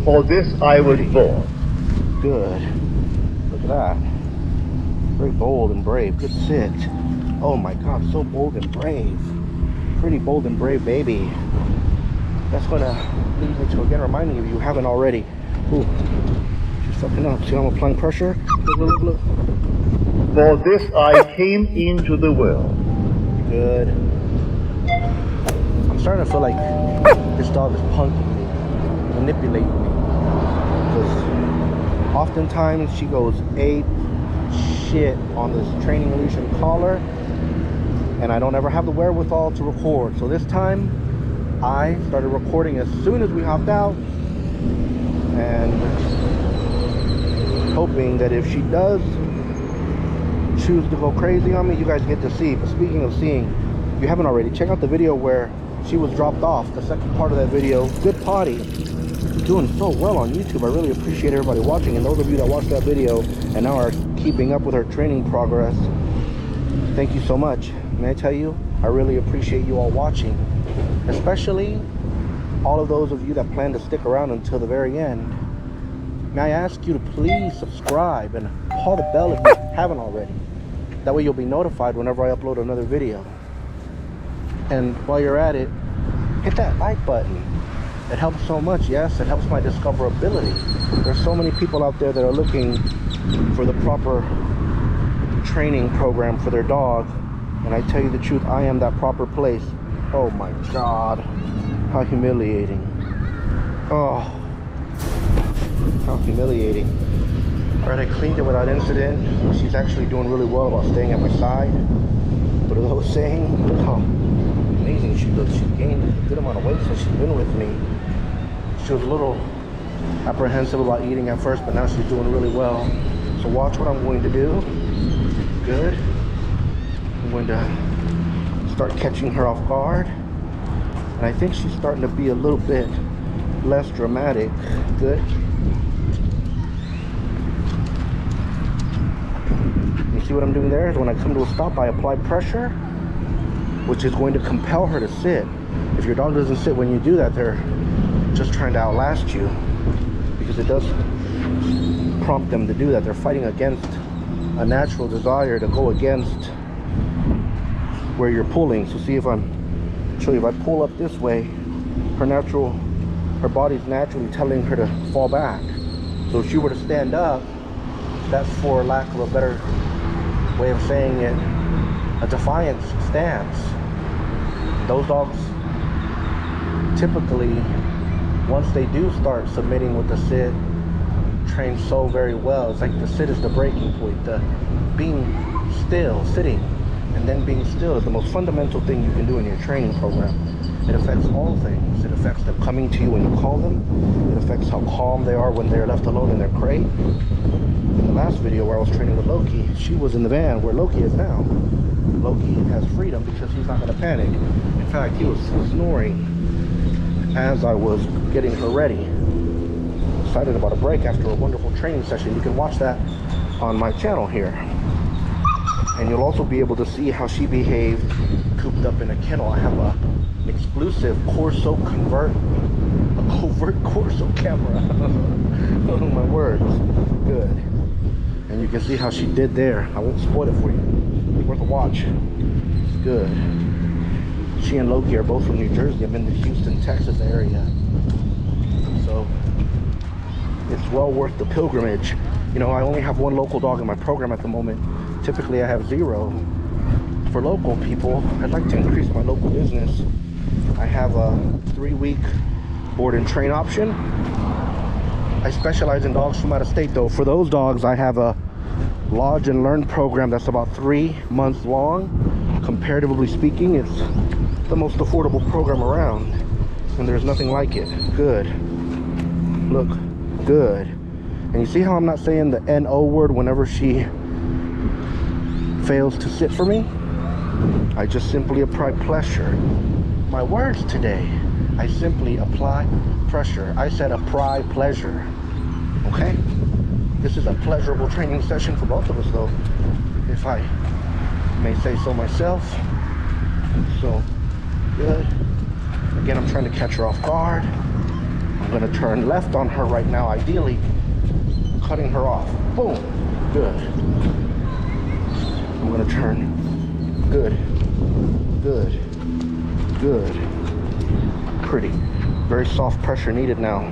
For this I was born. Good. Look at that. Very bold and brave. Good sit. Oh my God, so bold and brave. Pretty bold and brave baby. That's gonna lead me to again reminding you, if you haven't already. Ooh, she's fucking up. See how I'm applying pressure? Look, look, look. For this I came into the world. Good. I'm starting to feel like this dog is punking me, manipulating me. Because oftentimes she goes ape shit on this training leash and collar, and I don't ever have the wherewithal to record. So this time I started recording as soon as we hopped out, and hoping that if she does choose to go crazy on me, you guys get to see. But speaking of seeing, if you haven't already, check out the video where she was dropped off, the second part of that video. Good potty. Doing so well on YouTube. I really appreciate everybody watching, and those of you that watched that video and now are keeping up with her training progress, thank you so much. May I tell you, I really appreciate you all watching, especially all of those of you that plan to stick around until the very end. May I ask you to please subscribe and call the bell if you haven't already. That way you'll be notified whenever I upload another video. And while you're at it, hit that like button. It helps so much. Yes, it helps my discoverability. There's so many people out there that are looking for the proper training program for their dog, and I tell you the truth, I am that proper place. Oh my God, how humiliating. Oh, how humiliating. All right, I cleaned it without incident. She's actually doing really well about staying at my side. But as I was saying, look how amazing she looks. She gained a good amount of weight since she's been with me. She was a little apprehensive about eating at first, but now she's doing really well. So watch what I'm going to do. Good. I'm going to start catching her off guard. And I think she's starting to be a little bit less dramatic. Good. You see what I'm doing there? Is when I come to a stop, I apply pressure, which is going to compel her to sit. If your dog doesn't sit when you do that, they're just trying to outlast you, because it does prompt them to do that. They're fighting against a natural desire to go against where you're pulling. So see, if I pull up this way, her body's naturally telling her to fall back. So if she were to stand up, that's, for lack of a better way of saying it, a defiance stance. Those dogs typically, once they do start submitting with the sit, train so very well. It's like the sit is the breaking point. The being still, sitting, and then being still is the most fundamental thing you can do in your training program. It affects all things. It affects them coming to you when you call them. It affects how calm they are when they're left alone in their crate. In the last video where I was training with Loki, she was in the van where Loki is now. Loki has freedom because he's not going to panic. In fact, he was snoring as I was getting her ready. Excited about a break after a wonderful training session. You can watch that on my channel here. And you'll also be able to see how she behaved cooped up in a kennel. I have an exclusive Corso covert Corso camera. Oh my words. Good. And you can see how she did there. I won't spoil it for you. It's worth a watch. Good. She and Loki are both from New Jersey. I'm in the Houston, Texas area. So it's well worth the pilgrimage. You know, I only have one local dog in my program at the moment. Typically I have 0. For local people, I'd like to increase my local business. I have a 3-week board and train option. I specialize in dogs from out of state though. For those dogs, I have a lodge and learn program that's about 3 months long. Comparatively speaking, it's the most affordable program around, and there's nothing like it. Good. Look, good. And you see how I'm not saying the N-O word whenever she fails to sit for me? I just simply apply pressure. My words today, I simply apply pressure. I said apply pleasure. Okay? This is a pleasurable training session for both of us though, if I may say so myself. So good. Again, I'm trying to catch her off guard. I'm I'm gonna turn left on her right now, ideally cutting her off. Boom. Good. I'm gonna turn. Good. Good. Good. Pretty. Very soft pressure needed now.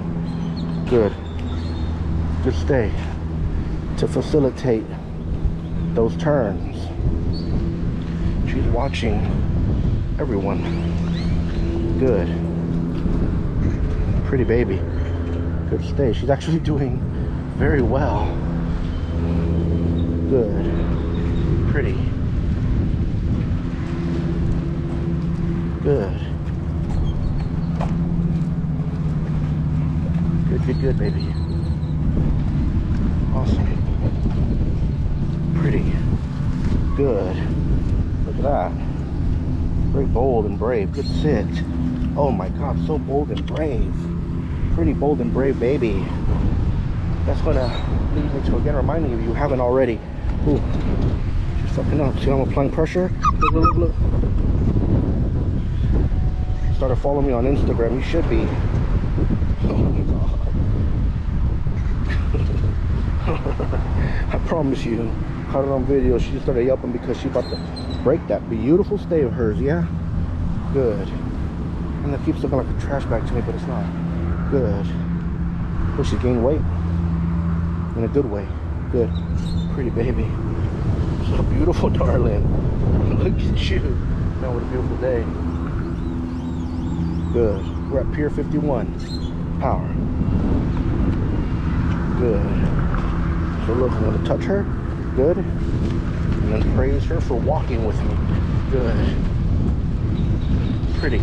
Good. Good stay to facilitate those turns. She's watching everyone. Good. Pretty baby. Good stay. She's actually doing very well. Good. Pretty. Good. Good, good, baby. Awesome. Pretty. Good. Look at that. Very bold and brave. Good sit. Oh my God, so bold and brave. Pretty bold and brave baby. That's gonna lead me to, again, reminding you, if you haven't already. Ooh, she's fucking up. See how I'm applying pressure? Look, look, look. Started following me on Instagram. You should be. Oh my God. I promise you, caught it on video. She started yelping because she about to break that beautiful stay of hers. Yeah, good. And that keeps looking like a trash bag to me, but it's not. Good. Oh, she gained weight in a good way. Good. Pretty baby. So beautiful, darling. Look at you. Man, what a beautiful day. Good. We're at Pier 51. Power. Good. So look, I'm going to touch her. Good. And then praise her for walking with me. Good. Pretty.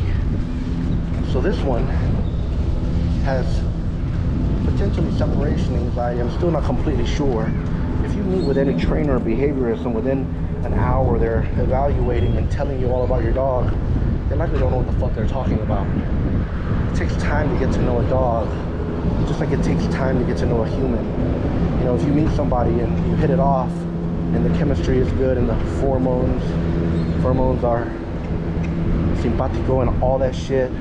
So this one has potentially separation anxiety. I'm still not completely sure. If you meet with any trainer or behaviorist and within an hour they're evaluating and telling you all about your dog, they likely don't know what the fuck they're talking about. It takes time to get to know a dog, just like it takes time to get to know a human. You know, if you meet somebody and you hit it off and the chemistry is good and the pheromones are simpatico and all that shit,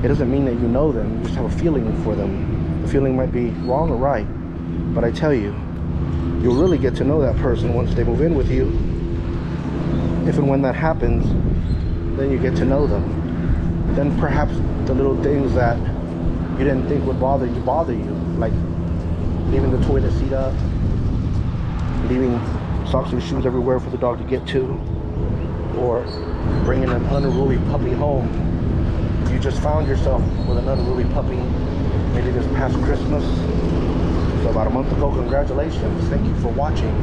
it doesn't mean that you know them. You just have a feeling for them. The feeling might be wrong or right, but I tell you, you'll really get to know that person once they move in with you. If and when that happens, then you get to know them. Then perhaps the little things that you didn't think would bother you, like leaving the toilet seat up, leaving socks and shoes everywhere for the dog to get to, or bringing an unruly puppy home. If you just found yourself with an unruly puppy maybe this past Christmas, so about a month ago, congratulations. Thank you for watching.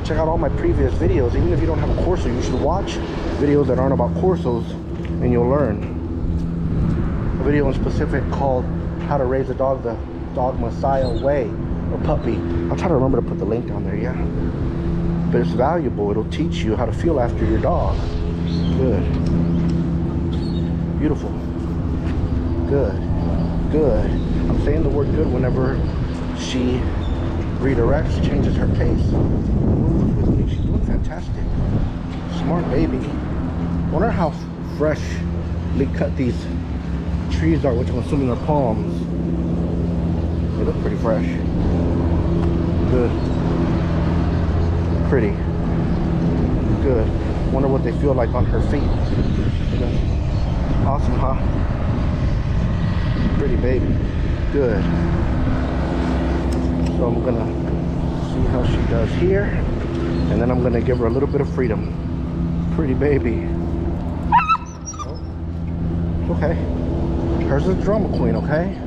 Check out all my previous videos. Even if you don't have a Corso, you should watch videos that aren't about Corsos and you'll learn. A video in specific called How to Raise a Dog the Dog Messiah Way, or puppy. I'll try to remember to put the link down there, yeah. But it's valuable. It'll teach you how to feel after your dog. Good. Beautiful. Good. Good. I'm saying the word good whenever she redirects, changes her pace. Moves with me. She's doing fantastic. Smart baby. Wonder how freshly cut these trees are, which I'm assuming are palms. They look pretty fresh. Good. Pretty. Good. Wonder what they feel like on her feet. Awesome, huh? Pretty baby. Good. So I'm gonna see how she does here, and then I'm gonna give her a little bit of freedom. Pretty baby. Oh. Okay. Hers is a drama queen, okay?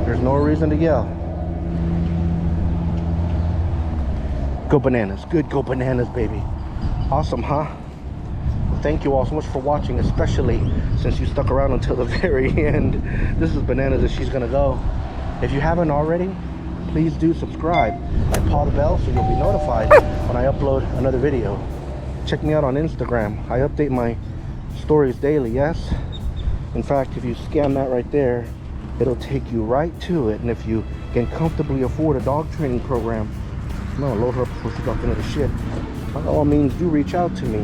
There's no reason to yell. Go bananas. Good, go bananas, baby. Awesome, huh? Well, thank you all so much for watching, especially since you stuck around until the very end. This is bananas as she's gonna go. If you haven't already, please do subscribe and paw the bell so you'll be notified when I upload another video. Check me out on Instagram. I update my stories daily, yes? In fact, if you scan that right there, it'll take you right to it. And if you can comfortably afford a dog training program, no, load her up before she drops into the shit, by all means, do reach out to me.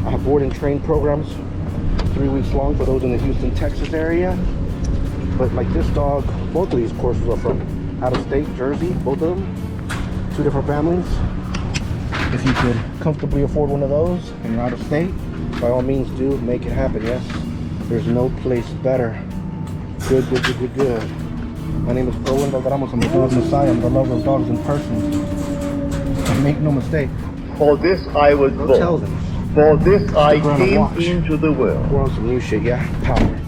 I have board and train programs, 3 weeks long for those in the Houston, Texas area. But like this dog, both of these Corsos are from out of state, Jersey, both of them. 2 different families. If you could comfortably afford one of those and you're out of state, by all means do make it happen, yes. There's no place better. Good, good, good, good, good. My name is ErwinValderramos. I'm the dog messiah. I'm the lover of dogs in person. Make no mistake. For this I was Go tell born. them. For this I Stick around and came watch. into the world. We're on some new shit, yeah? Power.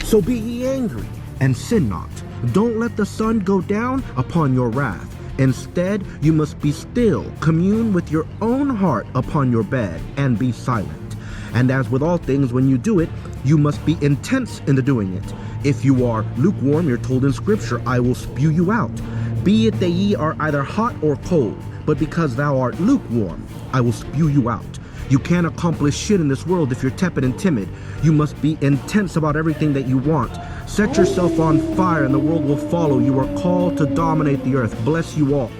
So be ye angry, and sin not. Don't let the sun go down upon your wrath. Instead, you must be still, commune with your own heart upon your bed, and be silent. And as with all things, when you do it, you must be intense in the doing it. If you are lukewarm, you're told in Scripture, I will spew you out. Be it that ye are either hot or cold, but because thou art lukewarm, I will spew you out. You can't accomplish shit in this world if you're tepid and timid. You must be intense about everything that you want. Set yourself on fire and the world will follow. You are called to dominate the earth. Bless you all.